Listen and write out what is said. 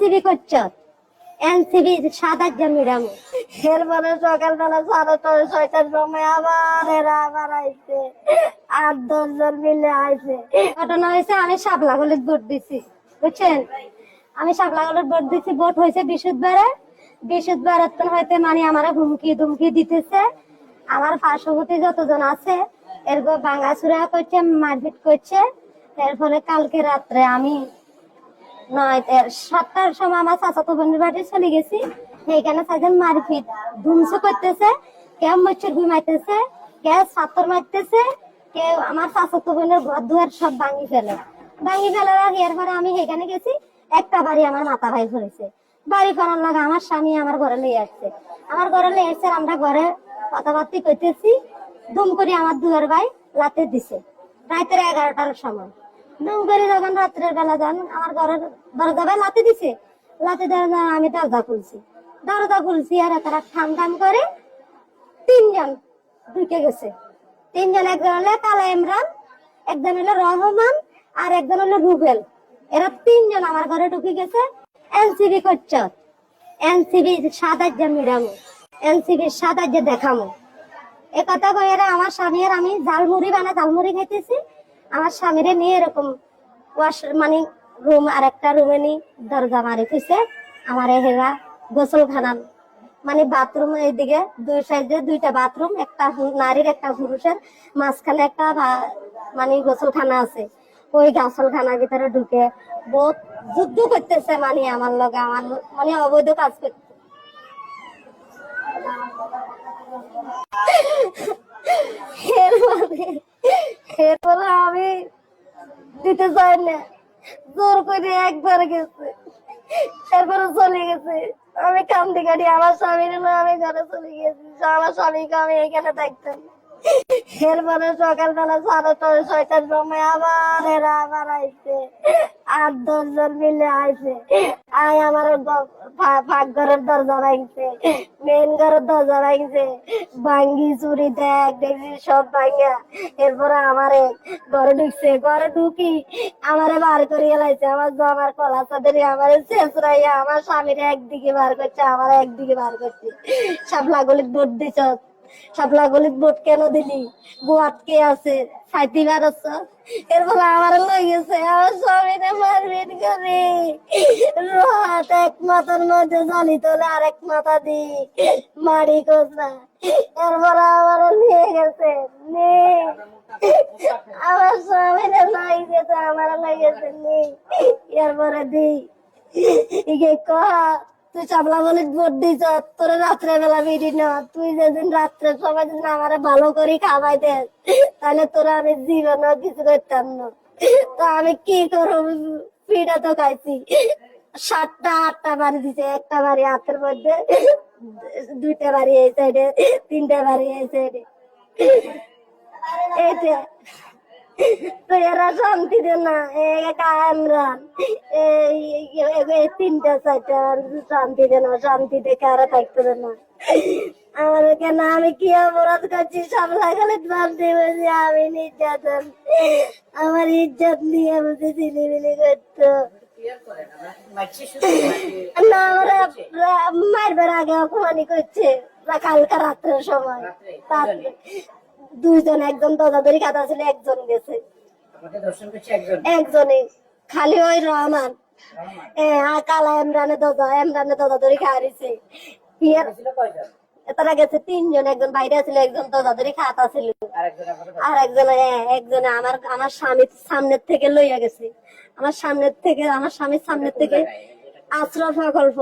NCB করছো, NCB সাদা জামিরাম। এরপরে সকালবেলা 6:30-6টার সময় আবার এরা আবার আইছে, 8-10 জন মিলে আইছে। ঘটনা হয়েছে, আমি শাপলাগলিত ভোট দিছি, বুঝছেন? আমি শাপলাগলিত ভোট দিছি। ভোট হয়েছে বৃহস্পতিবার হইতে মানে আমার হুমকি ধুমকি দিতেছে। আমার পার্শ্ববর্তী যতজন আছে এরপর ভাঙাচুরা করছে, মারপিট করছে। এরপরে কালকে রাত্রে আমি 7টার সময় আমার চাচাতো বোনের বাড়ি চলে গেছি। সেইখানে সাইজন মারপিট ধুমস করতেছে, কেউ মচ্ছর ঘুমাইতেছে, কেউ ছাত্র মারতেছে, কেউ আমার চাচাতো বোনের ঘর দুয়ার সব ভাঙি ফেলার এরপরে আমি সেখানে গেছি। একটা বাড়ি আমার মাথা ভাই ধরেছে। বাড়ি করার লাগে আমার স্বামী আমার ঘরে লিয়ে আসছে। আমরা ঘরে কথাবার্তা করতেছি, দুম করে আমার দুয়ার ভাই লাতে দিছে রাতের 11টার সময়। দুম করে যখন রাত্রের বেলা যান আমার ঘরের দরজা ভাই লাতে দিছে। লাতে দেওয়া আমি দরজা খুলছি আর তারা ঠাম করে 3 জন ঢুকে গেছে। 3 জন, একজন হলো কালা ইমরান, একজন হলো রহমান, আর একজন হলো রুবেল। এরা 3 জন আমার ঘরে ঢুকে গেছে। এনসিবি করছো, এনসিবি সাদা জামিরামো, এনসিবি সাদা যে দেখামো, এ কথা কই। এরা আমার স্বামী আর আমি ঝালমুড়ি খাইতেছি। আমার স্বামীরে নিয়ে এরকম মানে রুম আর একটা রুমে নি দরজা মারি ফেছে। আমার হেরা গোসলখানা মানে বাথরুম, এইদিকে 2 সাইডে 2টা বাথরুম, একটা নারীর একটা পুরুষের, মাঝখানে একটা মানে গোসলখানা আছে। ওই গোসলখানার ভিতরে ঢুকে বহুত যুদ্ধ করতেছে, মানে আমার লগে আমার মানে অবৈধ কাজ করতে। এরপরে আমি দিতে চাই না, জোর করে একবার গেছে, এরপরে চলে গেছে। আমি কান্দি কাটি আমার স্বামীর না, আমি ঘরে চলে গেছি। আমার স্বামীকে আমি এখানে থাকতাম। এরপরে সকালবেলা 6:30-6টার সময় আবার এরা আবার আইছে, 8-10 জন মিলে আইছে। আমার ঘরের দরজা ভাঙছে, মেন ঘরের দরজা ভাঙছে, ভাঙ্গি চুরি দেখছি সব ভাঙ্গা। এরপরে আমারে ঘরে ঢুকছে, ঘরে ঢুকি আমারে বার করে এলাইছে। আমার কলা চাঁদের আমারে শেষরাইয়া আমার স্বামীর একদিকে বার করছে, আমার একদিকে বার করছে। শাপলা গলিত ভোট দিছ, শাপলা গলিত ভোট কেন দিলি? বউ আটকে আছে, সাইতি বারছ। এরপরে আমার লই গেছে, আমার স্বামীরে মারপিট করে রাত এক মাথার মধ্যে জালি তোলে, আরেক মাথা দি মারি কোথা। এরপরে আমার নিয়ে গেছে, আমার স্বামীরে লাই গেছে, আমার লাই গেছে নেই। এরপরে দি কহা তুই চাপলা বলে ভোট দিছ, তোর রাত্রে বেলা বিড়ি না, তুই যেদিন রাত্রে সবাই দিন আমারে ভালো করে খাওয়াই দে, তাহলে তোরা আমি জীবনও কিছু করতাম না। তো আমি কি করব, পিঠা তো খাইছি। 7টা-8টা বাড়ি দিছে, একটা বাড়ি হাতের মধ্যে, 2টা বাড়ি এই সাইডে, 3টা বাড়ি এই সাইডে। এইটা তো এরা শান্তি দে না, ইমরান এই 3টা-4টা শান্তি দে না, শান্তি দেখে আর থাকতে দে না। আমার কেন, আমি কি অপরাধ করছি? সব লাগালে ভাবতে বলছি আমি নির্যাতন, আমার ইজ্জত নিয়ে বলতে ছিলিমিলি করতো না। আমরা মারবার আগে অপমানি করছে কালকা রাত্রের সময়। 2 জন, একজন দরজাদারি কাটা ছিল, একজন গেছে, একজনে খালি ওই রহমান কালা ইমরানের দরজাদারি খাওয়াইছে। তারা গেছে 3 জন, একজন বাইরে ছিল, একজন দরজাদারি খাতা ছিল, আর একজনে আমার স্বামীর সামনের থেকে লইয়া গেছে। আমার স্বামীর সামনের থেকে আশ্রয় প্রকল্প